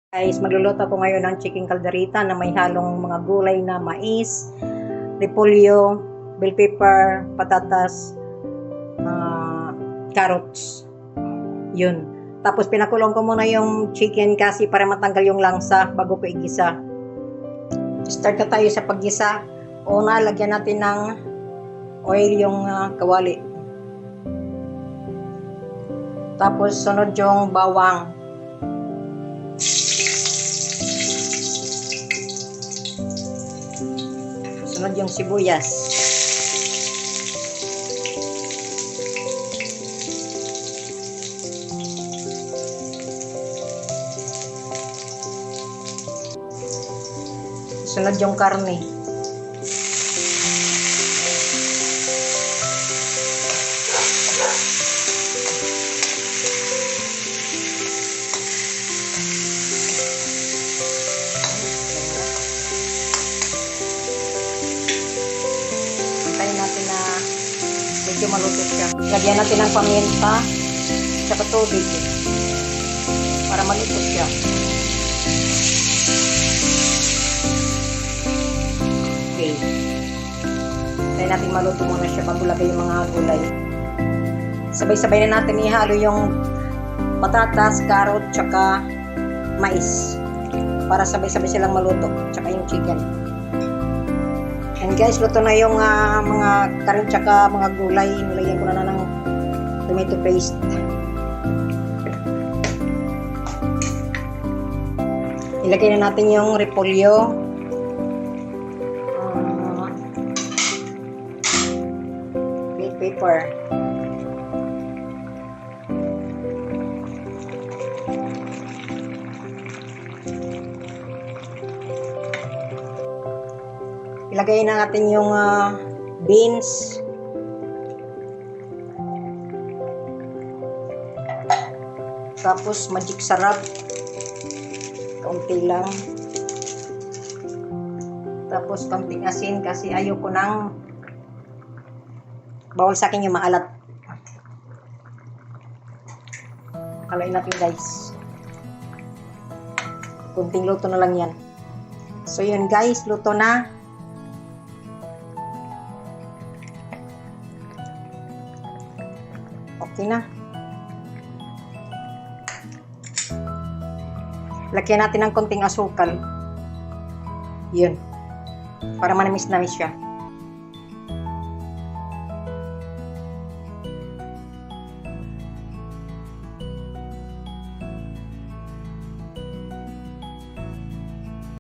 Guys, magluluto ako ngayon ng chicken calderita na may halong mga gulay na mais, repolyo, bell pepper, patatas, carrots. Yun. Tapos pinakulong ko muna yung chicken kasi para matanggal yung langsa bago ko igisa. Start na tayo sa paggisa. Una, lagyan natin ng oil yung kawali. Tapos sunod yung bawang. Sunod yung sibuyas. Sunod yung karne. Hintayin natin na medyo maluto siya. Lagyan natin ng paminta at tubig para maluto siya. Okay. Hintayin natin maluto muna siya bago lagay yung mga gulay. Sabay-sabay na natin ihalo yung patatas, carrot, tsaka mais para sabay-sabay silang maluto, tsaka yung chicken. And guys, luto na yung mga karin tsaka mga gulay. Nilagyan ko na ng tomato paste. Ilagay na natin yung repolyo. Bell pepper. Ilagay na natin yung beans. Tapos magic sarap. Kaunti lang. Tapos kaunting asin kasi ayoko nang bawal sa akin yung maalat. Haloy natin guys. Kunting luto na lang yan. So yun guys, luto na. Okay na. Lagyan natin ng konting asukal. Yun. Para manamis-namis siya.